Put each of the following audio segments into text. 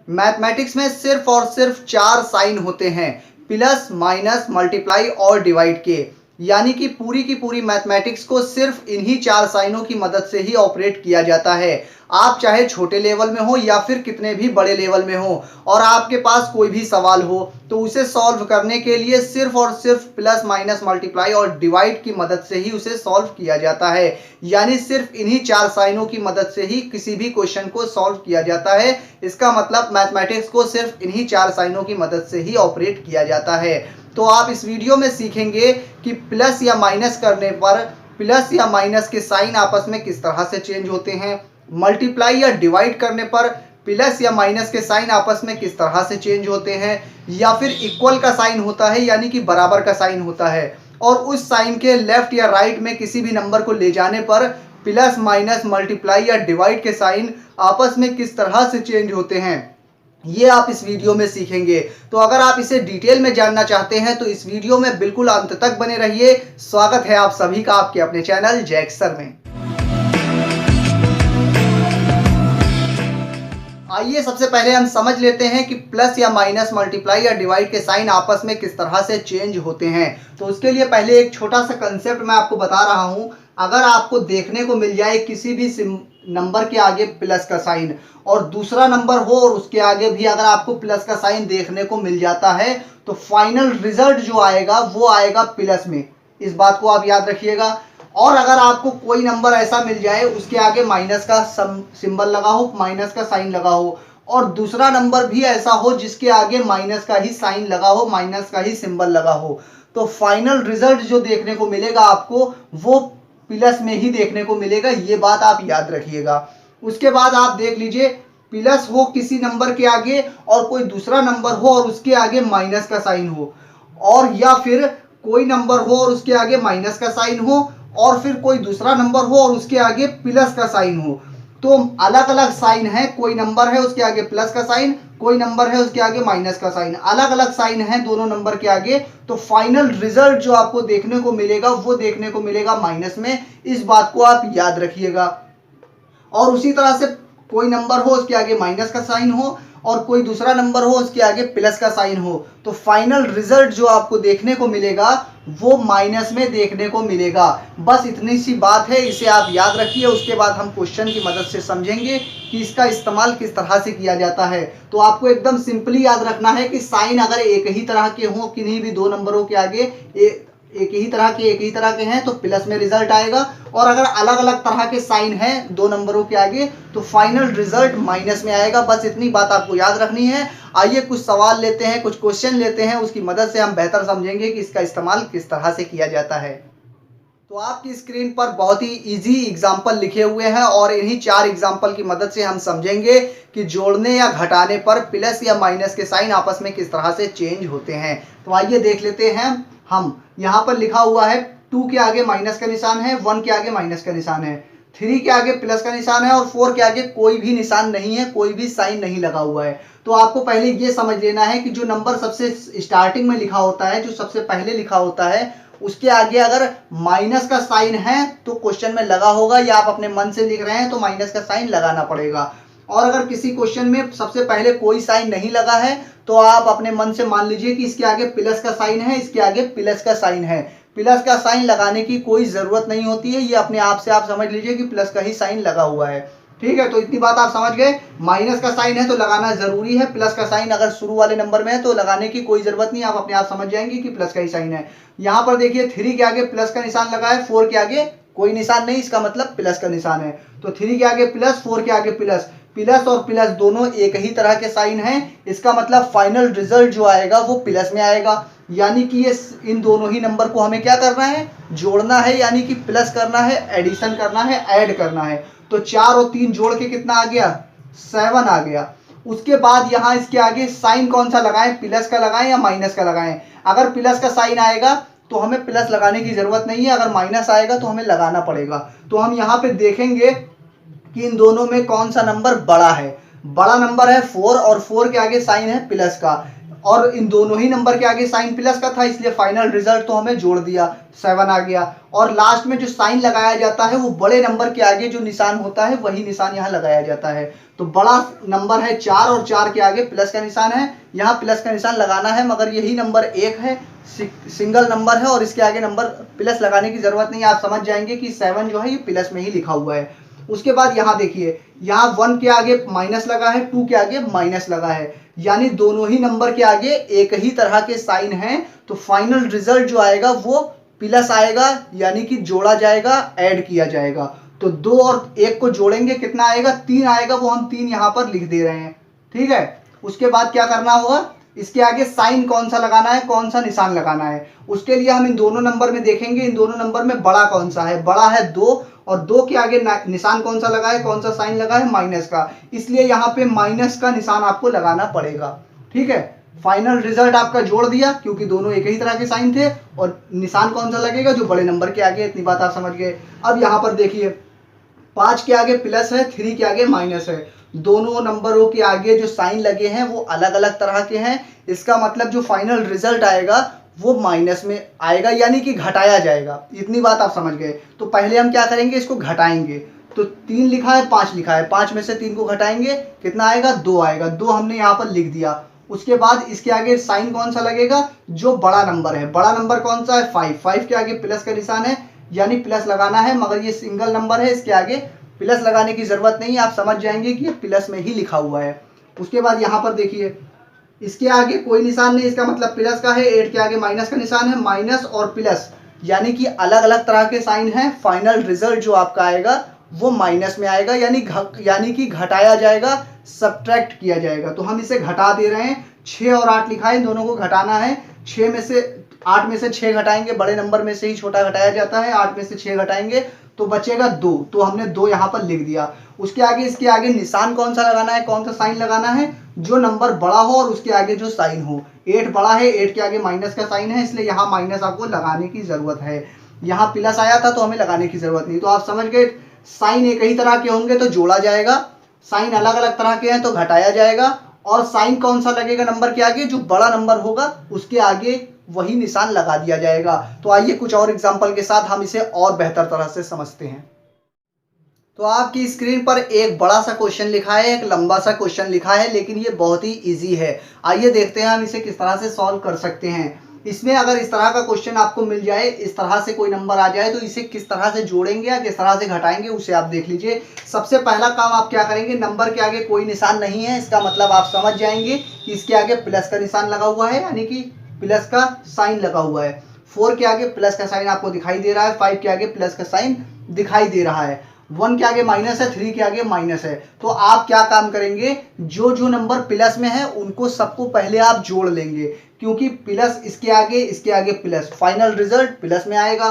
Mathematics में सिर्फ और सिर्फ 4 साइन होते हैं, प्लस माइनस मल्टीप्लाई और डिवाइड के। यानी कि पूरी की पूरी मैथमेटिक्स को सिर्फ इन्हीं 4 साइनों की मदद से ही ऑपरेट किया जाता है। आप चाहे छोटे लेवल में हो या फिर कितने भी बड़े लेवल में हो, और आपके पास कोई भी सवाल हो तो उसे सॉल्व करने के लिए सिर्फ और सिर्फ प्लस माइनस मल्टीप्लाई और डिवाइड की मदद से ही उसे सॉल्व किया जाता है। यानी सिर्फ इन्हीं 4 साइनों की मदद से ही किसी भी क्वेश्चन को सॉल्व किया जाता है। इसका मतलब मैथमेटिक्स को सिर्फ इन्हीं 4 साइनों की मदद से ही ऑपरेट किया जाता है। तो आप इस वीडियो में सीखेंगे कि प्लस या माइनस करने पर प्लस या माइनस के साइन आपस में किस तरह से चेंज होते हैं, मल्टीप्लाई या डिवाइड करने पर प्लस या माइनस के साइन आपस में किस तरह से चेंज होते हैं, या फिर इक्वल का साइन होता है यानी कि बराबर का साइन होता है, और उस साइन के लेफ्ट या राइट में किसी भी नंबर को ले जाने पर प्लस माइनस मल्टीप्लाई या डिवाइड के साइन आपस में किस तरह से चेंज होते हैं, ये आप इस वीडियो में सीखेंगे। तो अगर आप इसे डिटेल में जानना चाहते हैं तो इस वीडियो में बिल्कुल अंत तक बने रहिए। स्वागत है आप सभी का आपके अपने चैनल जैक्स सर में। आइए सबसे पहले हम समझ लेते हैं कि प्लस या माइनस मल्टीप्लाई या डिवाइड के साइन आपस में किस तरह से चेंज होते हैं। तो उसके लिए पहले एक छोटा सा कंसेप्ट मैं आपको बता रहा हूं। अगर आपको देखने को मिल जाए किसी भी नंबर के आगे प्लस का साइन और दूसरा नंबर हो और उसके आगे भी अगर आपको प्लस का साइन देखने को मिल जाता है तो फाइनल रिजल्ट जो आएगा वो आएगा प्लस में। इस बात को आप याद रखिएगा। और अगर आपको कोई नंबर ऐसा मिल जाए उसके आगे माइनस का सिंबल लगा हो, माइनस का साइन लगा हो, और दूसरा नंबर भी ऐसा हो जिसके आगे माइनस का ही साइन लगा हो, माइनस का ही सिंबल लगा हो, तो फाइनल रिजल्ट जो देखने को मिलेगा आपको वो प्लस में ही देखने को मिलेगा। ये बात आप याद रखिएगा। उसके बाद आप देख लीजिए, प्लस हो किसी नंबर के आगे और कोई दूसरा नंबर हो और उसके आगे माइनस का साइन हो, और या फिर कोई नंबर हो और उसके आगे माइनस का साइन हो, और फिर कोई दूसरा नंबर हो और उसके आगे प्लस का साइन हो। तो अलग अलग साइन है, कोई नंबर है उसके आगे प्लस का साइन, कोई नंबर है उसके आगे माइनस का साइन, अलग अलग साइन है दोनों नंबर के आगे। तो फाइनल रिजल्ट जो आपको देखने को मिलेगा वो देखने को मिलेगा माइनस में। इस बात को आप याद रखिएगा। और उसी तरह से कोई नंबर हो उसके आगे माइनस का साइन हो और कोई दूसरा नंबर हो उसके आगे प्लस का साइन हो, तो फाइनल रिजल्ट जो आपको देखने को मिलेगा वो माइनस में देखने को मिलेगा। बस इतनी सी बात है, इसे आप याद रखिए। उसके बाद हम क्वेश्चन की मदद से समझेंगे कि इसका इस्तेमाल किस तरह से किया जाता है। तो आपको एकदम सिंपली याद रखना है कि साइन अगर एक ही तरह के हों, किन्हीं भी दो नंबरों के आगे एक ही तरह के हैं तो प्लस में रिजल्ट आएगा, और अगर अलग अलग तरह के साइन हैं दो नंबरों के आगे तो फाइनल रिजल्ट माइनस में आएगा। बस इतनी बात आपको याद रखनी है। आइए कुछ सवाल लेते हैं, कुछ क्वेश्चन लेते हैं, उसकी मदद से हम बेहतर समझेंगे कि इसका इस्तेमाल किस तरह से किया जाता है। तो आपकी स्क्रीन पर बहुत ही इजी एग्जाम्पल लिखे हुए हैं और इन्हीं 4 एग्जाम्पल की मदद से हम समझेंगे कि जोड़ने या घटाने पर प्लस या माइनस के साइन आपस में किस तरह से चेंज होते हैं। तो आइए देख लेते हैं। हम यहाँ पर लिखा हुआ है 2 के आगे माइनस का निशान है, 1 के आगे माइनस का निशान है, 3 के आगे प्लस का निशान है और 4 के आगे कोई भी निशान नहीं है, कोई भी साइन नहीं लगा हुआ है। तो आपको पहले ये समझ लेना है कि जो नंबर सबसे स्टार्टिंग में लिखा होता है, जो सबसे पहले लिखा होता है, उसके आगे अगर माइनस का साइन है तो क्वेश्चन में लगा होगा, या आप अपने मन से लिख रहे हैं तो माइनस का साइन लगाना पड़ेगा। और अगर किसी क्वेश्चन में सबसे पहले कोई साइन नहीं लगा है तो आप अपने मन से मान लीजिए कि इसके आगे प्लस का साइन है, इसके आगे प्लस का साइन है। प्लस का साइन लगाने की कोई जरूरत नहीं होती है, ये अपने आप से आप समझ लीजिए कि प्लस का ही साइन लगा हुआ है। ठीक है, तो इतनी बात आप समझ गए। माइनस का साइन है तो लगाना जरूरी है, प्लस का साइन अगर शुरू वाले नंबर में है तो लगाने की कोई जरूरत नहीं, आप अपने आप समझ जाएंगे कि प्लस का ही साइन है। यहाँ पर देखिए 3 के आगे प्लस का निशान लगा है, 4 के आगे कोई निशान नहीं, इसका मतलब प्लस का निशान है। तो 3 के आगे प्लस, 4 के आगे प्लस, प्लस और प्लस दोनों एक ही तरह के साइन हैं। इसका मतलब फाइनल रिजल्ट जो आएगा वो प्लस में आएगा। यानी कि ये इन दोनों ही नंबर को हमें क्या करना है, जोड़ना है, यानी कि प्लस करना है, एडिशन करना है, ऐड करना है। तो 4 और 3 जोड़ के कितना आ गया, 7 आ गया। उसके बाद यहाँ इसके आगे साइन कौन सा लगाएं, प्लस का लगाएं या माइनस का लगाएं। अगर प्लस का साइन आएगा तो हमें प्लस लगाने की जरूरत नहीं है, अगर माइनस आएगा तो हमें लगाना पड़ेगा। तो हम यहाँ पे देखेंगे कि इन दोनों में कौन सा नंबर बड़ा है। बड़ा नंबर है 4 और 4 के आगे साइन है प्लस का, और इन दोनों ही नंबर के आगे साइन प्लस का था, इसलिए फाइनल रिजल्ट तो हमें जोड़ दिया, 7 आ गया। और लास्ट में जो साइन लगाया जाता है वो बड़े नंबर के आगे जो निशान होता है वही निशान यहाँ लगाया जाता है। तो बड़ा नंबर है 4 और 4 के आगे प्लस का निशान है, यहाँ प्लस का निशान लगाना है, मगर यही नंबर 1 है, सिंगल नंबर है और इसके आगे नंबर प्लस लगाने की जरूरत नहीं है। आप समझ जाएंगे कि 7 जो है ये प्लस में ही लिखा हुआ है। उसके बाद यहाँ देखिए, यहाँ 1 के आगे माइनस लगा है, 2 के आगे माइनस लगा है, यानी दोनों ही नंबर के आगे एक ही तरह के साइन हैं। तो फाइनल रिजल्ट जो आएगा वो प्लस आएगा, यानी कि जोड़ा जाएगा, ऐड किया जाएगा। तो 2 और 1 को जोड़ेंगे कितना आएगा, 3 आएगा, वो हम 3 यहाँ पर लिख दे रहे हैं, ठीक है। उसके बाद क्या करना होगा, इसके आगे साइन कौन सा लगाना है, कौन सा निशान लगाना है, उसके लिए हम इन दोनों नंबर में देखेंगे, इन दोनों नंबर में बड़ा कौन सा है, बड़ा है 2, और 2 के आगे निशान कौन सा लगा है, कौन सा साइन लगा है, माइनस का, इसलिए यहाँ पे माइनस का निशान आपको लगाना पड़ेगा, ठीक है। फाइनल रिजल्ट आपका जोड़ दिया क्योंकि दोनों एक ही तरह के साइन थे, और निशान कौन सा लगेगा, जो बड़े नंबर के आगे, इतनी बात आप समझ गए। अब यहाँ पर देखिए 5 के आगे प्लस है, 3 के आगे माइनस है, दोनों नंबरों के आगे जो साइन लगे हैं वो अलग अलग तरह के हैं, इसका मतलब जो फाइनल रिजल्ट आएगा वो माइनस में आएगा, यानी कि घटाया जाएगा, इतनी बात आप समझ गए। तो पहले हम क्या करेंगे, इसको घटाएंगे। तो 3 लिखा है, 5 लिखा है, 5 में से 3 को घटाएंगे, कितना आएगा, 2 आएगा, 2 हमने यहाँ पर लिख दिया। उसके बाद इसके आगे साइन कौन सा लगेगा, जो बड़ा नंबर है, बड़ा नंबर कौन सा है, 5, 5 के आगे प्लस का निशान है, यानी प्लस लगाना है, मगर ये सिंगल नंबर है, इसके आगे प्लस लगाने की जरूरत नहीं है, आप समझ जाएंगे कि ये प्लस में ही लिखा हुआ है। उसके बाद यहाँ पर देखिए, इसके आगे कोई निशान नहीं, इसका मतलब प्लस का है, 8 के आगे माइनस का निशान है, माइनस और प्लस यानी कि अलग अलग तरह के साइन हैं। फाइनल रिजल्ट जो आपका आएगा वो माइनस में आएगा, यानी कि घटाया जाएगा, सब्ट्रैक्ट किया जाएगा। तो हम इसे घटा दे रहे हैं, 6 और 8 लिखा है, इन दोनों को घटाना है। 8 में से 6 घटाएंगे, बड़े नंबर में से ही छोटा घटाया जाता है, 8 में से 6 घटाएंगे तो बचेगा 2, तो हमने 2 यहाँ पर लिख दिया। उसके आगे इसके आगे निशान कौन सा लगाना है, कौन सा साइन लगाना है, जो नंबर बड़ा हो और उसके आगे जो साइन हो। 8 बड़ा है, 8 के आगे माइनस का साइन है, इसलिए यहाँ माइनस आपको लगाने की जरूरत है। यहाँ प्लस आया था तो हमें लगाने की जरूरत नहीं। तो आप समझ गए, साइन एक ही तरह के होंगे तो जोड़ा जाएगा, साइन अलग अलग तरह के हैं तो घटाया जाएगा, और साइन कौन सा लगेगा नंबर के आगे, जो बड़ा नंबर होगा उसके आगे वही निशान लगा दिया जाएगा। तो आइए कुछ और एग्जांपल के साथ हम इसे और बेहतर तरह से समझते हैं। तो आपकी स्क्रीन पर एक बड़ा सा क्वेश्चन लिखा है, एक लंबा सा क्वेश्चन लिखा है, लेकिन ये बहुत ही इजी है। आइए देखते हैं हम इसे किस तरह से सॉल्व कर सकते हैं। इसमें अगर इस तरह का क्वेश्चन आपको मिल जाए, इस तरह से कोई नंबर आ जाए, तो इसे किस तरह से जोड़ेंगे या किस तरह से घटाएंगे उसे आप देख लीजिए। सबसे पहला काम आप क्या करेंगे, नंबर के आगे कोई निशान नहीं है, इसका मतलब आप समझ जाएंगे कि इसके आगे प्लस का निशान लगा हुआ है, यानी कि प्लस का साइन लगा हुआ है। 4 के आगे प्लस का साइन आपको दिखाई दे रहा है, 5 के आगे प्लस का साइन दिखाई दे रहा है, 1 के आगे माइनस है, 3 के आगे माइनस है। तो आप क्या काम करेंगे, जो जो नंबर प्लस में है उनको सबको पहले आप जोड़ लेंगे, क्योंकि प्लस इसके आगे प्लस, फाइनल रिजल्ट प्लस में आएगा।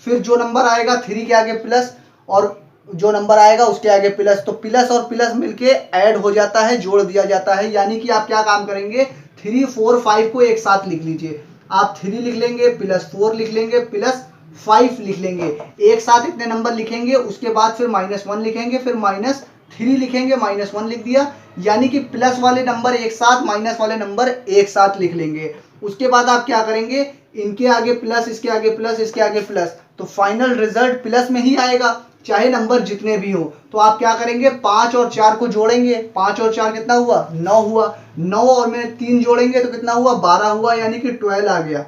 फिर जो नंबर आएगा 3 के आगे प्लस, और जो नंबर आएगा उसके आगे प्लस, तो प्लस और प्लस मिलके ऐड हो जाता है, जोड़ दिया जाता है। यानी कि आप क्या काम करेंगे, 3, 4, 5 को एक साथ लिख लीजिए। आप 3 लिख लेंगे, प्लस 4 लिख लेंगे, प्लस 5 लिख लेंगे, एक साथ इतने नंबर लिखेंगे। उसके बाद फिर -1 लिखेंगे, फिर -3 लिखेंगे, -1 लिख दिया, यानी कि प्लस वाले नंबर एक साथ, माइनस वाले नंबर एक साथ लिख लेंगे। उसके बाद आप क्या करेंगे, इनके आगे प्लस, इसके आगे प्लस, इसके आगे प्लस, तो फाइनल रिजल्ट प्लस में ही आएगा, चाहे नंबर जितने भी हो। तो आप क्या करेंगे, 5 और 4 को जोड़ेंगे, 5 और 4 कितना हुआ, 9 हुआ, 9 और में 3 जोड़ेंगे तो कितना हुआ, 12 हुआ, यानी कि 12 आ गया।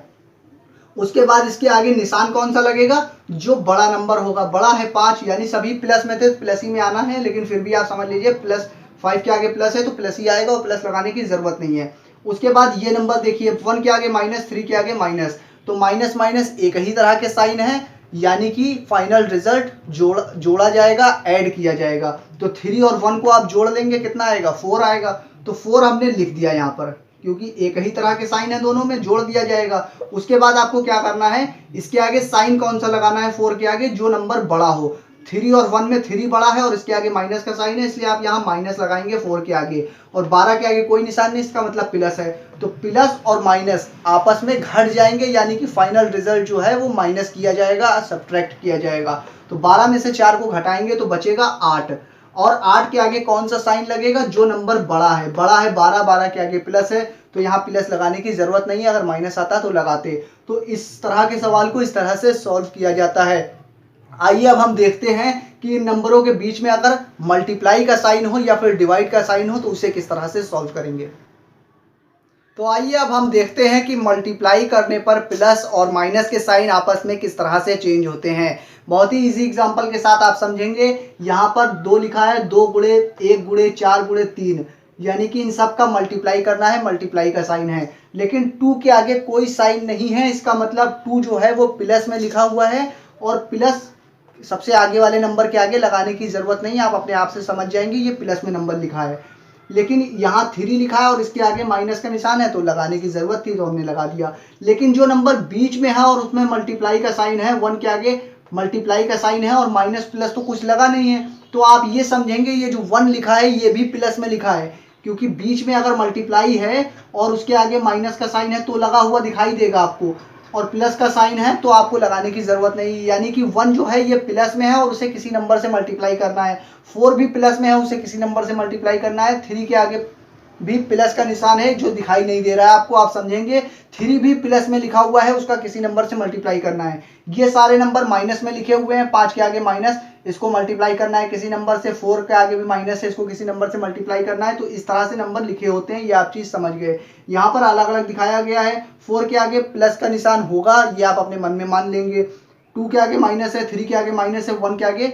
उसके बाद इसके आगे निशान कौन सा लगेगा, जो बड़ा नंबर होगा, बड़ा है 5, यानी सभी प्लस में थे, प्लस ही में आना है, लेकिन फिर भी आप समझ लीजिए प्लस 5 के आगे प्लस है तो प्लस ही आएगा, और प्लस लगाने की जरूरत नहीं है। उसके बाद ये नंबर देखिए, 1 के आगे माइनस, 3 के आगे माइनस, तो माइनस माइनस एक ही तरह के साइन है, यानी कि फाइनल रिजल्ट जोड़ा जाएगा, ऐड किया जाएगा। तो 3 और 1 को आप जोड़ लेंगे, कितना आएगा, 4 आएगा। तो 4 हमने लिख दिया यहाँ पर, क्योंकि एक ही तरह के साइन है, दोनों में जोड़ दिया जाएगा। उसके बाद आपको क्या करना है, इसके आगे साइन कौन सा लगाना है, 4 के आगे जो नंबर बड़ा हो। 3 और 1 में 3 बड़ा है और इसके आगे माइनस का साइन है, इसलिए आप यहाँ माइनस लगाएंगे 4 के आगे, और 12 के आगे कोई निशान नहीं, इसका मतलब प्लस है। तो प्लस और माइनस आपस में घट जाएंगे, यानी कि फाइनल रिजल्ट जो है वो माइनस किया जाएगा, सब्ट्रैक्ट किया जाएगा। तो 12 में से 4 को घटाएंगे तो बचेगा 8। और 8 के आगे कौन सा साइन लगेगा, जो नंबर बड़ा है 12, 12 के आगे प्लस है तो यहाँ प्लस लगाने की जरूरत नहीं है, अगर माइनस आता तो लगाते। तो इस तरह के सवाल को इस तरह से सॉल्व किया जाता है। आइए अब हम देखते हैं कि इन नंबरों के बीच में अगर मल्टीप्लाई का साइन हो या फिर डिवाइड का साइन हो तो उसे किस तरह से सॉल्व करेंगे। तो आइए अब हम देखते हैं कि मल्टीप्लाई करने पर प्लस और माइनस के साइन आपस में किस तरह से चेंज होते हैं। बहुत ही इजी एग्जांपल के साथ आप समझेंगे। यहाँ पर 2 लिखा है, 2 गुणे 1 गुणे 4 गुणे 3, यानी कि इन सब का मल्टीप्लाई करना है, मल्टीप्लाई का साइन है। लेकिन 2 के आगे कोई साइन नहीं है, इसका मतलब 2 जो है वो प्लस में लिखा हुआ है और प्लस सबसे आगे वाले नंबर के आगे लगाने की जरूरत नहीं है, आप अपने आप से समझ जाएंगे ये प्लस में नंबर लिखा है। लेकिन यहाँ 3 लिखा है और इसके आगे माइनस का निशान है तो लगाने की जरूरत थी तो हमने लगा दिया। लेकिन जो नंबर बीच में है और उसमें मल्टीप्लाई का साइन है, 1 के आगे मल्टीप्लाई का साइन है और माइनस प्लस तो कुछ लगा नहीं है, तो आप ये समझेंगे ये जो 1 लिखा है ये भी प्लस में लिखा है, क्योंकि बीच में अगर मल्टीप्लाई है और उसके आगे माइनस का साइन है तो लगा हुआ दिखाई देगा आपको, और प्लस का साइन है तो आपको लगाने की जरूरत नहीं। यानी कि 1 जो है ये प्लस में है और उसे किसी नंबर से मल्टीप्लाई करना है, 4 भी प्लस में है उसे किसी नंबर से मल्टीप्लाई करना है, 3 के आगे भी प्लस का निशान है जो दिखाई नहीं दे रहा है आपको, आप समझेंगे 3 भी प्लस में लिखा हुआ है, उसका किसी नंबर से मल्टीप्लाई करना है। ये सारे नंबर माइनस में लिखे हुए हैं, 5 के आगे माइनस, इसको मल्टीप्लाई करना है किसी नंबर से, 4 के आगे भी माइनस है, इसको किसी नंबर से मल्टीप्लाई करना है। तो इस तरह से नंबर लिखे होते हैं, ये आप चीज समझ गए। यहाँ पर अलग अलग दिखाया गया है, 4 के आगे प्लस का निशान होगा, ये आप अपने मन में मान लेंगे। 2 के आगे माइनस है, 3 के आगे माइनस है, 1 के आगे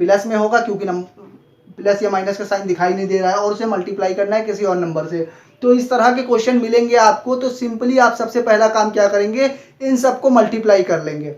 प्लस में होगा क्योंकि प्लस या माइनस का साइन दिखाई नहीं दे रहा है और उसे मल्टीप्लाई करना है किसी और नंबर से। तो इस तरह के क्वेश्चन मिलेंगे आपको, तो सिंपली आप सबसे पहला काम क्या करेंगे, इन सबको मल्टीप्लाई कर लेंगे।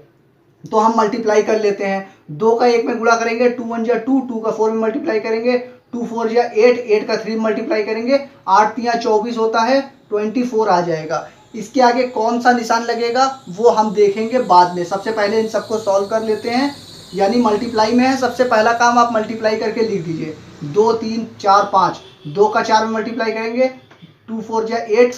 तो हम मल्टीप्लाई कर लेते हैं, 2 का 1 में गुणा करेंगे, 2 1 जा 2, 2 का 4 में मल्टीप्लाई करेंगे, 2 4 जा 8, 8 का 3 में मल्टीप्लाई करेंगे, 8 3 24 होता है, 24 आ जाएगा। इसके आगे कौन सा निशान लगेगा वो हम देखेंगे बाद में, सबसे पहले इन सबको सॉल्व कर लेते हैं। यानी मल्टीप्लाई में है, सबसे पहला काम आप मल्टीप्लाई करके लिख दीजिए, 2 3 4 5, 2 का 4 में मल्टीप्लाई करेंगे, 2 4 जा 8,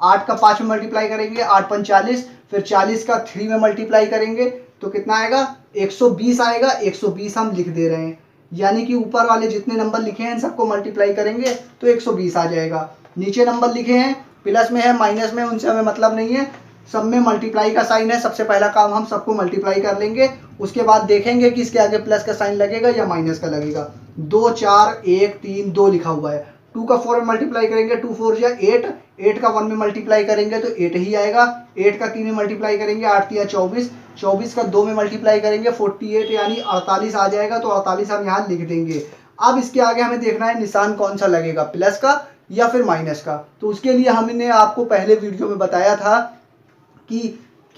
8 का 5 में मल्टीप्लाई करेंगे, 8 5 40, फिर 40 का 3 में मल्टीप्लाई करेंगे तो कितना आएगा, 120 आएगा। 120 हम लिख दे रहे हैं, यानी कि ऊपर वाले जितने नंबर लिखे हैं सबको मल्टीप्लाई करेंगे तो 120 आ जाएगा। नीचे नंबर लिखे हैं, प्लस में है माइनस में, उनसे हमें मतलब नहीं है, सब में मल्टीप्लाई का साइन है। सबसे पहला काम हम सबको मल्टीप्लाई कर लेंगे, उसके बाद देखेंगे कि इसके आगे प्लस का साइन लगेगा या माइनस का लगेगा। 2 4 1 3 2 लिखा हुआ है, 2 का 4 में मल्टीप्लाई करेंगे, 2 4 जा 8, 8 का 1 में मल्टीप्लाई करेंगे तो 8 ही आएगा, 8 का 3 में मल्टीप्लाई करेंगे, 8 3 24, 24 का 2 में मल्टीप्लाई करेंगे, 48 यानी 48 आ जाएगा। तो 48 हम यहाँ लिख देंगे। अब इसके आगे हमें देखना है निशान कौन सा लगेगा, प्लस का या फिर माइनस का। तो उसके लिए हमने आपको पहले वीडियो में बताया था कि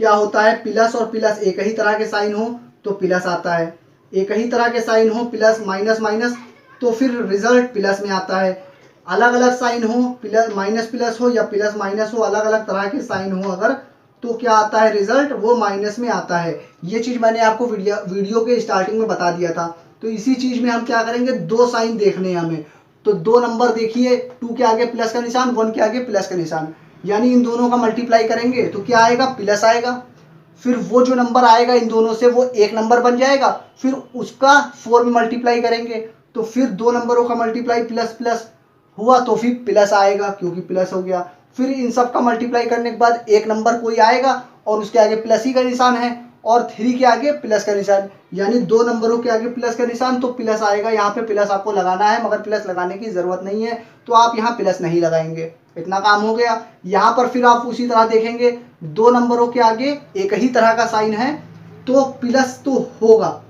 क्या होता है, प्लस और प्लस एक ही तरह के साइन हो तो प्लस आता है, एक ही तरह के साइन हो प्लस माइनस माइनस तो फिर रिजल्ट प्लस में आता है। अलग अलग साइन हो, प्लस माइनस प्लस हो या प्लस माइनस हो, अलग अलग तरह के साइन हो अगर, तो क्या आता है रिजल्ट, वो माइनस में आता है। ये चीज़ मैंने आपको वीडियो के स्टार्टिंग में बता दिया था। तो इसी चीज़ में हम क्या करेंगे, 2 साइन देखने हैं हमें। तो 2 नंबर देखिए, 2 के आगे प्लस का निशान, 1 के आगे प्लस का निशान, यानी इन दोनों का मल्टीप्लाई करेंगे तो क्या आएगा, प्लस आएगा। फिर वो जो नंबर आएगा इन दोनों से वो एक नंबर बन जाएगा, फिर उसका 4 में मल्टीप्लाई करेंगे तो फिर 2 नंबरों का मल्टीप्लाई प्लस प्लस हुआ तो फिर प्लस आएगा क्योंकि प्लस हो गया। फिर इन सब का मल्टीप्लाई करने के बाद एक नंबर कोई आएगा और उसके आगे प्लस ही का निशान है और 3 के आगे प्लस का निशान, यानी 2 नंबरों के आगे प्लस का निशान तो प्लस आएगा। यहाँ पे प्लस आपको लगाना है, मगर प्लस लगाने की जरूरत नहीं है तो आप यहाँ प्लस नहीं लगाएंगे। इतना काम हो गया। यहाँ पर फिर आप उसी तरह देखेंगे, 2 नंबरों के आगे एक ही तरह का साइन है तो प्लस तो होगा,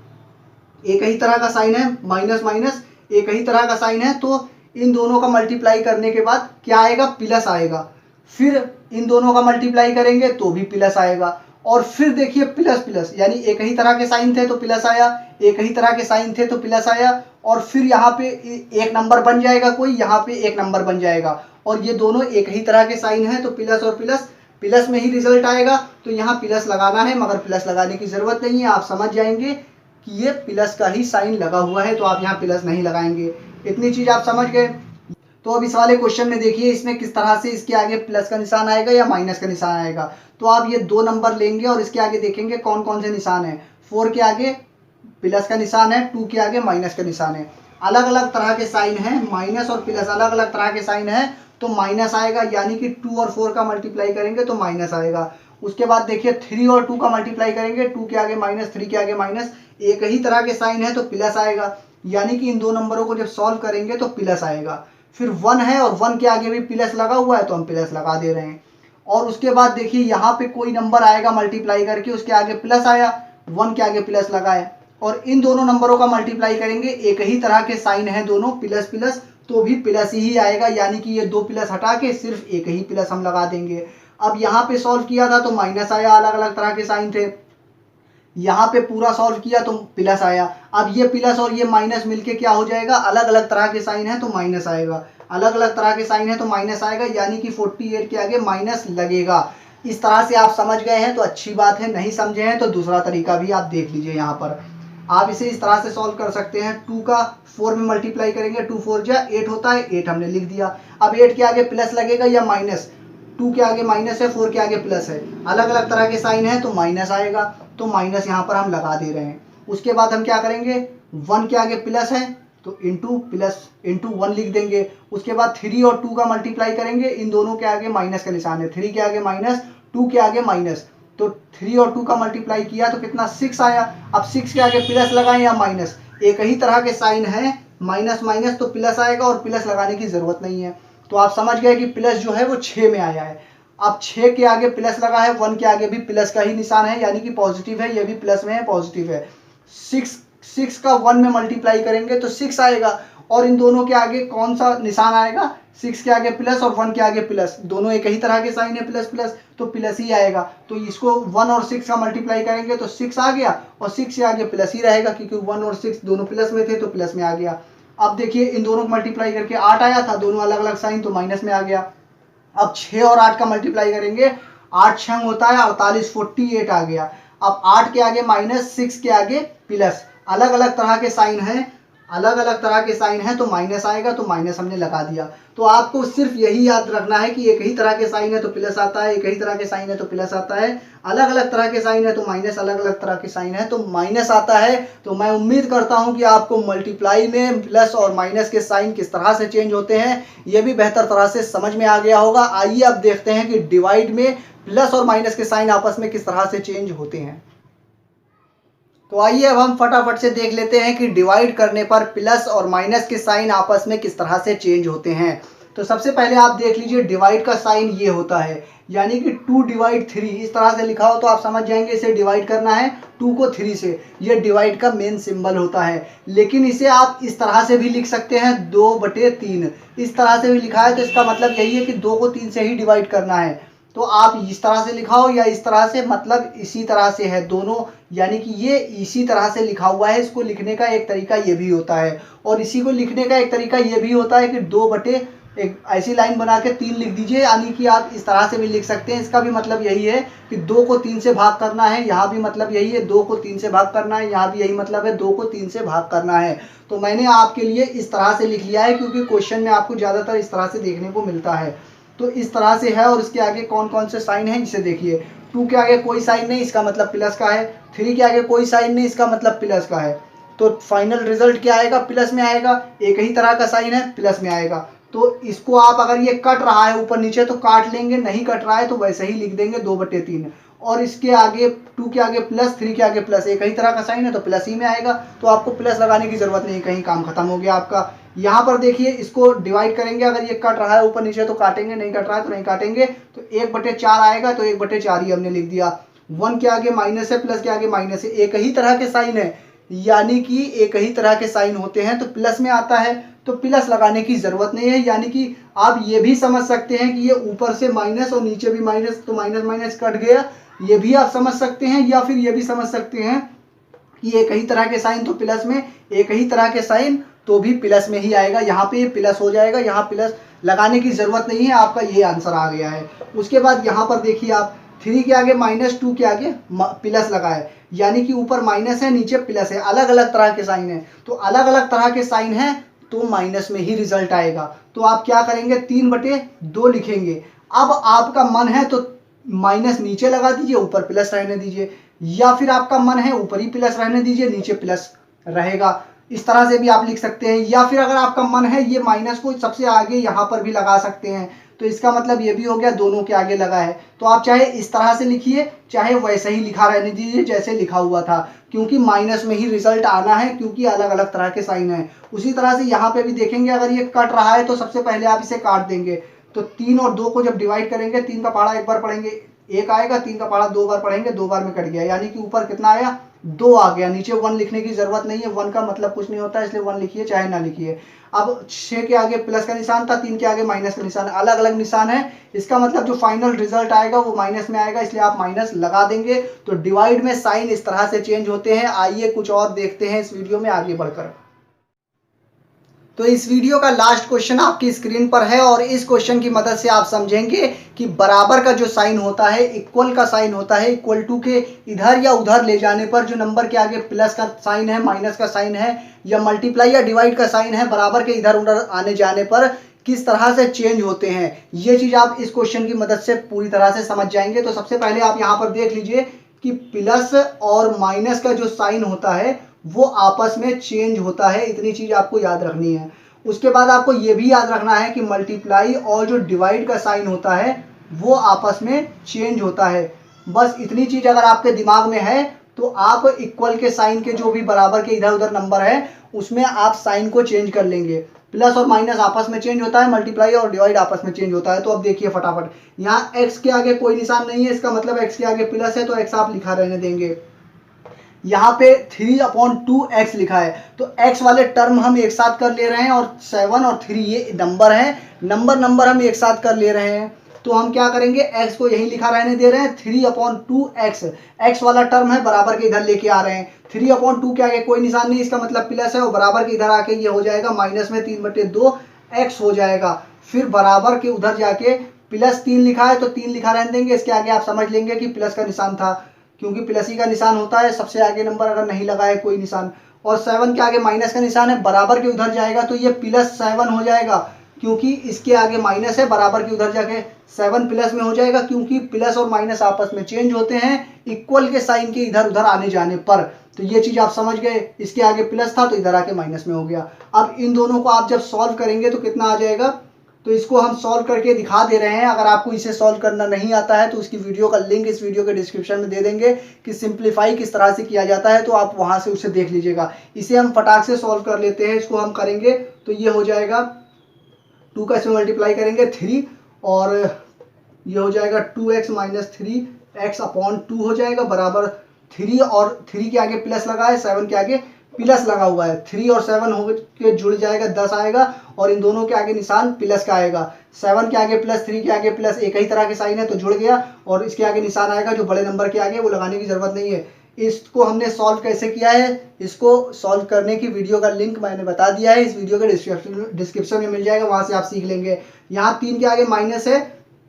एक ही तरह का साइन है, माइनस माइनस एक ही तरह का साइन है, तो इन दोनों का मल्टीप्लाई करने के बाद क्या आएगा, प्लस आएगा। फिर इन दोनों का मल्टीप्लाई करेंगे तो भी प्लस आएगा। और फिर देखिए प्लस प्लस, यानी एक ही तरह के साइन थे तो प्लस आया, एक ही तरह के साइन थे तो प्लस आया, और फिर यहाँ पे एक नंबर बन जाएगा कोई, यहाँ पे एक नंबर बन जाएगा, और ये दोनों एक ही तरह के साइन है तो प्लस और प्लस, प्लस में ही रिजल्ट आएगा। तो यहाँ प्लस लगाना है, मगर प्लस लगाने की जरूरत नहीं है, आप समझ जाएंगे कि ये प्लस का ही साइन लगा हुआ है तो आप यहाँ प्लस नहीं लगाएंगे। इतनी चीज आप समझ गए। तो अब इस वाले क्वेश्चन में देखिए, इसमें किस तरह से इसके आगे प्लस का निशान आएगा या माइनस का निशान आएगा। तो आप ये 2 नंबर लेंगे और इसके आगे देखेंगे कौन कौन से निशान है। 4 के आगे प्लस का निशान है, 2 के आगे माइनस का निशान है। अलग अलग तरह के साइन है, माइनस और प्लस अलग अलग तरह के साइन है तो माइनस आएगा, यानी कि 2 और 4 का मल्टीप्लाई करेंगे तो माइनस आएगा। उसके बाद देखिए 3 और 2 का मल्टीप्लाई करेंगे, 2 के आगे माइनस, 3 के आगे माइनस, एक ही तरह के साइन है तो प्लस आएगा, यानी कि इन दो नंबरों को जब सॉल्व करेंगे तो प्लस आएगा। फिर 1 है और 1 के आगे भी प्लस लगा हुआ है तो हम प्लस लगा दे रहे हैं। और उसके बाद देखिए यहाँ पे कोई नंबर आएगा मल्टीप्लाई करके, उसके आगे प्लस आया, 1 के आगे प्लस लगाए, और इन दोनों नंबरों का मल्टीप्लाई करेंगे, एक ही तरह के साइन है दोनों, प्लस प्लस, तो भी प्लस ही आएगा, यानी कि ये 2 प्लस हटा के सिर्फ एक ही प्लस हम लगा देंगे। अब यहाँ पे सॉल्व किया था तो माइनस आया, अलग अलग तरह के साइन थे, यहाँ पे पूरा सॉल्व किया तो प्लस आया। अब ये प्लस और ये माइनस मिलके क्या हो जाएगा, अलग अलग तरह के साइन है तो माइनस आएगा, अलग अलग तरह के साइन है तो माइनस आएगा, यानी कि 48 के आगे माइनस लगेगा। इस तरह से आप समझ गए हैं तो अच्छी बात है, नहीं समझे हैं तो दूसरा तरीका भी आप देख लीजिए। यहाँ पर आप इसे इस तरह से सॉल्व कर सकते हैं, 2 का 4 में मल्टीप्लाई करेंगे, 2 4 जा 8 होता है, 8 हमने लिख दिया। अब 8 के आगे प्लस लगेगा या माइनस, 2 के आगे माइनस है, 4 के आगे प्लस है, अलग अलग तरह के साइन है तो माइनस आएगा, तो माइनस यहाँ पर हम लगा दे रहे हैं। उसके बाद हम क्या करेंगे, 1 के आगे प्लस है तो इंटू प्लस इंटू 1 लिख देंगे। उसके बाद 3 और 2 का मल्टीप्लाई करेंगे, इन दोनों के आगे माइनस का निशान है, 3 के आगे माइनस, 2 के आगे माइनस, तो 3 और 2 का मल्टीप्लाई किया तो कितना 6 आया। अब 6 के आगे प्लस लगाएं या माइनस, एक ही तरह के साइन है, माइनस माइनस तो प्लस आएगा और प्लस लगाने की जरूरत नहीं है। तो आप समझ गए कि प्लस जो है वो 6 में आया है। अब 6 के आगे प्लस लगा है, 1 के आगे भी प्लस का ही निशान है, यानी कि पॉजिटिव है, ये भी प्लस में है, पॉजिटिव है। 6 का 1 में मल्टीप्लाई करेंगे तो 6 आएगा, और इन दोनों के आगे कौन सा निशान आएगा, 6 के आगे प्लस और 1 के आगे प्लस, दोनों एक ही तरह के साइन है, प्लस प्लस, तो प्लस ही आएगा। तो इसको 1 और 6 का मल्टीप्लाई करेंगे तो 6 आ गया, और 6 से आगे प्लस ही रहेगा, क्योंकि 1 और 6 दोनों प्लस में थे तो प्लस में आ गया। अब देखिए इन दोनों को मल्टीप्लाई करके 8 आया था, दोनों अलग अलग साइन, तो माइनस में आ गया। अब 6 और 8 का मल्टीप्लाई करेंगे, 8 6 होता है 48, 48 आ गया। अब 8 के आगे माइनस, 6 के आगे प्लस, अलग अलग तरह के साइन है, अलग अलग तरह के साइन है तो माइनस आएगा, तो माइनस हमने लगा दिया। तो आपको सिर्फ यही याद रखना है कि एक ही तरह के साइन है तो प्लस आता है, एक ही तरह के साइन है तो प्लस आता है, अलग अलग तरह के साइन है तो माइनस, अलग अलग तरह के साइन है तो माइनस आता है। तो मैं उम्मीद करता हूं कि आपको मल्टीप्लाई में प्लस और माइनस के साइन किस तरह से चेंज होते हैं ये भी बेहतर तरह से समझ में आ गया होगा। आइए अब देखते हैं कि डिवाइड में प्लस और माइनस के साइन आपस में किस तरह से चेंज होते हैं। तो आइए अब हम फटाफट से देख लेते हैं कि डिवाइड करने पर प्लस और माइनस के साइन आपस में किस तरह से चेंज होते हैं। तो सबसे पहले आप देख लीजिए, डिवाइड का साइन ये होता है, यानी कि 2 डिवाइड 3 इस तरह से लिखा हो तो आप समझ जाएंगे इसे डिवाइड करना है 2 को 3 से, ये डिवाइड का मेन सिंबल होता है। लेकिन इसे आप इस तरह से भी लिख सकते हैं 2/3, इस तरह से भी लिखा है तो इसका मतलब यही है कि 2 को 3 से ही डिवाइड करना है। तो आप इस तरह से लिखा हो या इस तरह से, मतलब इसी तरह से है दोनों, यानी कि ये इसी तरह से लिखा हुआ है। इसको लिखने का एक तरीका ये भी होता है, और इसी को लिखने का एक तरीका ये भी होता है कि 2/, एक ऐसी लाइन बना के 3 लिख दीजिए, यानी कि आप इस तरह से भी लिख सकते हैं। इसका भी मतलब यही है कि 2 को 3 से भाग करना है, यहाँ भी मतलब यही है 2 को 3 से भाग करना है, यहाँ भी यही मतलब है 2 को 3 से भाग करना है। तो मैंने आपके लिए इस तरह से लिख लिया है, क्योंकि क्वेश्चन में आपको ज़्यादातर इस तरह से देखने को मिलता है। तो इस तरह से है, और इसके आगे कौन कौन से साइन हैं जिसे देखिए, 2 के आगे कोई साइन नहीं, इसका मतलब प्लस का है, 3 के आगे कोई साइन नहीं, इसका मतलब प्लस का है। तो फाइनल रिजल्ट क्या आएगा, प्लस में आएगा, एक ही तरह का साइन है प्लस में आएगा। तो इसको आप अगर ये कट रहा है ऊपर नीचे तो काट लेंगे, नहीं कट रहा है तो वैसे ही लिख देंगे 2/3, और इसके आगे 2 के आगे प्लस, 3 के आगे प्लस, एक ही तरह का साइन है तो प्लस ही में आएगा। तो आपको प्लस लगाने की जरूरत नहीं, कहीं काम खत्म हो गया आपका। यहाँ पर देखिए इसको डिवाइड करेंगे, अगर ये कट रहा है ऊपर नीचे तो काटेंगे, नहीं कट रहा है तो नहीं काटेंगे, तो 1/4 आएगा, तो 1/4 ही हमने लिख दिया। 1 के आगे माइनस है, प्लस के आगे माइनस है, एक ही तरह के साइन है, यानी कि एक ही तरह के साइन होते हैं तो प्लस में आता है, तो प्लस लगाने की जरूरत नहीं है। यानी कि आप ये भी समझ सकते हैं कि ये ऊपर से माइनस और नीचे भी माइनस, तो माइनस माइनस कट गया, ये भी आप समझ सकते हैं। या फिर ये भी समझ सकते हैं कि एक ही तरह के साइन तो प्लस में, एक ही तरह के साइन तो भी प्लस में ही आएगा, यहाँ पे प्लस हो जाएगा, यहाँ प्लस लगाने की जरूरत नहीं है। आपका ये आंसर आ गया है। उसके बाद यहाँ पर देखिए आप 3 के आगे माइनस, 2 के आगे प्लस लगाए, यानी कि ऊपर माइनस है नीचे प्लस है, अलग अलग तरह के साइन है, तो अलग अलग तरह के साइन है तो माइनस में ही रिजल्ट आएगा। तो आप क्या करेंगे, 3/2 लिखेंगे। अब आपका मन है तो माइनस नीचे लगा दीजिए, ऊपर प्लस रहने दीजिए, या फिर आपका मन है ऊपर ही प्लस रहने दीजिए, नीचे प्लस रहेगा। इस तरह से भी आप लिख सकते हैं, या फिर अगर आपका मन है ये माइनस को सबसे आगे यहाँ पर भी लगा सकते हैं, तो इसका मतलब ये भी हो गया दोनों के आगे लगा है। तो आप चाहे इस तरह से लिखिए, चाहे वैसे ही लिखा रहने दीजिए जैसे लिखा हुआ था, क्योंकि माइनस में ही रिजल्ट आना है, क्योंकि अलग अलग तरह के साइन है। उसी तरह से यहाँ पे भी देखेंगे, अगर ये कट रहा है तो सबसे पहले आप इसे काट देंगे। तो 3 और 2 को जब डिवाइड करेंगे, 3 का पहाड़ा एक बार पढ़ेंगे 1 आएगा, 3 का पहाड़ा 2 बार पढ़ेंगे 2 बार में कट गया, यानी कि ऊपर कितना आया 2 आ गया। नीचे 1 लिखने की जरूरत नहीं है, 1 का मतलब कुछ नहीं होता, इसलिए 1 लिखिए चाहे ना लिखिए। अब 6 के आगे प्लस का निशान था, 3 के आगे माइनस का निशान, अलग अलग निशान है। इसका मतलब जो फाइनल रिजल्ट आएगा वो माइनस में आएगा, इसलिए आप माइनस लगा देंगे। तो डिवाइड में साइन इस तरह से चेंज होते हैं। आइए कुछ और देखते हैं इस वीडियो में आगे बढ़कर। तो इस वीडियो का लास्ट क्वेश्चन आपकी स्क्रीन पर है, और इस क्वेश्चन की मदद से आप समझेंगे कि बराबर का जो साइन होता है, इक्वल का साइन होता है, इक्वल टू के इधर या उधर ले जाने पर जो नंबर के आगे प्लस का साइन है, माइनस का साइन है, या मल्टीप्लाई या डिवाइड का साइन है, बराबर के इधर उधर आने जाने पर किस तरह से चेंज होते हैं। ये चीज आप इस क्वेश्चन की मदद से पूरी तरह से समझ जाएंगे। तो सबसे पहले आप यहाँ पर देख लीजिए कि प्लस और माइनस का जो साइन होता है वो आपस में चेंज होता है, इतनी चीज आपको याद रखनी है। उसके बाद आपको ये भी याद रखना है कि मल्टीप्लाई और जो डिवाइड का साइन होता है वो आपस में चेंज होता है। बस इतनी चीज अगर आपके दिमाग में है तो आप इक्वल के साइन के जो भी बराबर के इधर उधर नंबर है उसमें आप साइन को चेंज कर लेंगे। प्लस और माइनस आपस में चेंज होता है, मल्टीप्लाई और डिवाइड आपस में चेंज होता है। तो अब देखिए फटाफट, यहाँ एक्स के आगे कोई निशान नहीं है, इसका मतलब एक्स के आगे प्लस है, तो एक्स आप लिखा रहने देंगे। यहाँ पे 3/2x लिखा है, तो x वाले टर्म हम एक साथ कर ले रहे हैं, और 7 और 3 ये नंबर हैं, नंबर हम एक साथ कर ले रहे हैं। तो हम क्या करेंगे, x को यही लिखा रहने दे रहे हैं, 3/2x, x वाला टर्म है बराबर के इधर लेके आ रहे हैं। 3/2 के आगे कोई निशान नहीं, इसका मतलब प्लस है, और बराबर के इधर आके ये हो जाएगा माइनस में 3/2x हो जाएगा। फिर बराबर के उधर जाके +3 लिखा है, तो 3 लिखा रहने देंगे, इसके आगे आप समझ लेंगे कि प्लस का निशान था, क्योंकि प्लस ही का निशान होता है, सबसे आगे नंबर अगर नहीं लगा है कोई निशान। और 7 के आगे माइनस का निशान है, बराबर के उधर जाएगा तो ये +7 हो जाएगा, क्योंकि इसके आगे माइनस है, बराबर के उधर जाके 7 प्लस में हो जाएगा, क्योंकि प्लस और माइनस आपस में चेंज होते हैं इक्वल के साइन के इधर उधर आने जाने पर। तो ये चीज आप समझ गए, इसके आगे प्लस था तो इधर आके माइनस में हो गया। अब इन दोनों को आप जब सॉल्व करेंगे तो कितना आ जाएगा, तो इसको हम सॉल्व करके दिखा दे रहे हैं। अगर आपको इसे सॉल्व करना नहीं आता है तो उसकी वीडियो का लिंक इस वीडियो के डिस्क्रिप्शन में दे देंगे कि सिंप्लीफाई किस तरह से किया जाता है, तो आप वहां से उसे देख लीजिएगा। इसे हम फटाक से सॉल्व कर लेते हैं। इसको हम करेंगे तो ये हो जाएगा 2 का इसमें मल्टीप्लाई करेंगे 3, और ये हो जाएगा 2x - 3x/2 हो जाएगा, बराबर 3, और 3 के आगे प्लस लगा है, 7 के आगे प्लस लगा हुआ है, 3 और 7 हो के जुड़ जाएगा 10 आएगा, और इन दोनों के आगे निशान प्लस का आएगा। 7 के आगे प्लस, 3 के आगे प्लस, एक ही तरह के साइन है तो जुड़ गया, और इसके आगे निशान आएगा जो बड़े नंबर के आगे, वो लगाने की जरूरत नहीं है। इसको हमने सॉल्व कैसे किया है, इसको सॉल्व करने की वीडियो का लिंक मैंने बता दिया है, इस वीडियो के डिस्क्रिप्शन में मिल जाएगा, वहां से आप सीख लेंगे। यहाँ 3 के आगे माइनस है,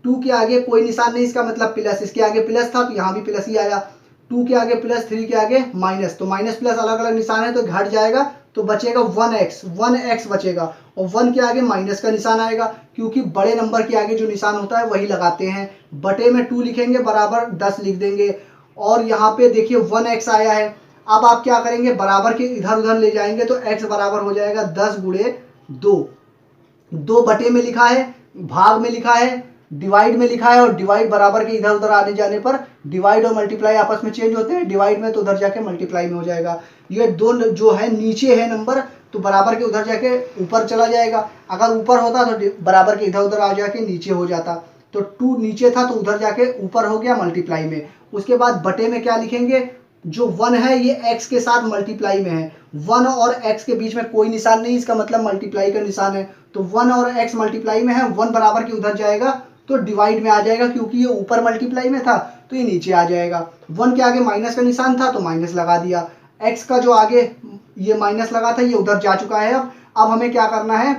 2 के आगे कोई निशान नहीं, इसका मतलब प्लस, इसके आगे प्लस था तो यहाँ भी प्लस ही आया। 2 के आगे प्लस, 3 के आगे माइनस, तो माइनस प्लस अलग अलग निशान है तो घट जाएगा, तो बचेगा 1x बचेगा, और 1 के आगे माइनस का निशान आएगा, क्योंकि बड़े नंबर के आगे जो निशान होता है वही लगाते हैं। बटे में 2 लिखेंगे, बराबर 10 लिख देंगे, और यहाँ पे देखिए 1x आया है। अब आप क्या करेंगे, बराबर के इधर उधर ले जाएंगे तो x बराबर हो जाएगा 10 × 2। 2 बटे में लिखा है, भाग में लिखा है, डिवाइड में लिखा है, और डिवाइड बराबर के इधर उधर आने जाने पर डिवाइड और मल्टीप्लाई आपस में चेंज होते हैं, डिवाइड में तो उधर जाके मल्टीप्लाई में हो जाएगा। ये 2 जो है नीचे है नंबर, तो बराबर के उधर जाके ऊपर चला जाएगा, अगर ऊपर होता तो बराबर के इधर उधर आ जाके नीचे हो जाता। तो 2 नीचे था तो उधर जाके ऊपर हो गया मल्टीप्लाई में। उसके बाद बटे में क्या लिखेंगे, जो 1 है ये x के साथ मल्टीप्लाई में है, 1 और x के बीच में कोई निशान नहीं, इसका मतलब मल्टीप्लाई का निशान है, तो 1 और x मल्टीप्लाई में है, 1 बराबर के उधर जाएगा तो डिवाइड में आ जाएगा, क्योंकि ये ऊपर मल्टीप्लाई में था तो ये नीचे आ जाएगा। 1 के आगे माइनस का निशान था तो माइनस लगा दिया, x का जो आगे ये माइनस लगा था ये उधर जा चुका है। अब हमें क्या करना है,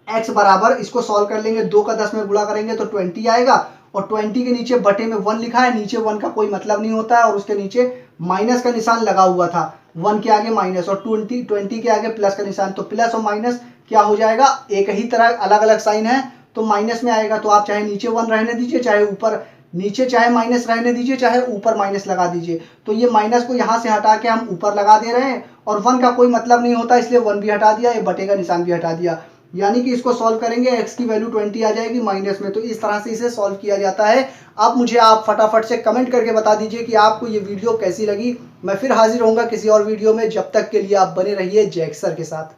x बराबर, इसको सॉल्व कर लेंगे, 2 का 10 में गुणा करेंगे तो 20 आएगा, और 20 के नीचे बटे में 1 लिखा है, नीचे 1 का कोई मतलब नहीं होता है, और उसके नीचे माइनस का निशान लगा हुआ था, 1 के आगे माइनस और 20 के आगे प्लस का निशान, तो प्लस और माइनस क्या हो जाएगा, एक ही तरह अलग अलग साइन है तो माइनस में आएगा। तो आप चाहे नीचे 1 रहने दीजिए, चाहे ऊपर, नीचे चाहे माइनस रहने दीजिए, चाहे ऊपर माइनस लगा दीजिए। तो ये माइनस को यहाँ से हटा के हम ऊपर लगा दे रहे हैं, और 1 का कोई मतलब नहीं होता, इसलिए 1 भी हटा दिया, ये बटे का निशान भी हटा दिया। यानी कि इसको सॉल्व करेंगे x की वैल्यू 20 आ जाएगी माइनस में। तो इस तरह से इसे सॉल्व किया जाता है। अब मुझे आप फटाफट से कमेंट करके बता दीजिए कि आपको ये वीडियो कैसी लगी। मैं फिर हाजिर होऊंगा किसी और वीडियो में, जब तक के लिए आप बने रहिए जैक सर के साथ।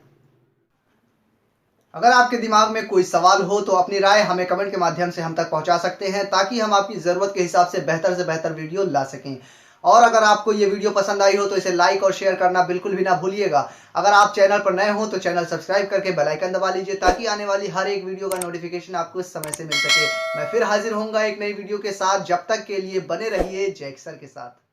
अगर आपके दिमाग में कोई सवाल हो तो अपनी राय हमें कमेंट के माध्यम से हम तक पहुंचा सकते हैं, ताकि हम आपकी ज़रूरत के हिसाब से बेहतर वीडियो ला सकें। और अगर आपको ये वीडियो पसंद आई हो तो इसे लाइक और शेयर करना बिल्कुल भी ना भूलिएगा। अगर आप चैनल पर नए हो तो चैनल सब्सक्राइब करके बेल आइकन दबा लीजिए, ताकि आने वाली हर एक वीडियो का नोटिफिकेशन आपको इस समय से मिल सके। मैं फिर हाजिर होऊंगा एक नई वीडियो के साथ, जब तक के लिए बने रहिए जैक सर के साथ।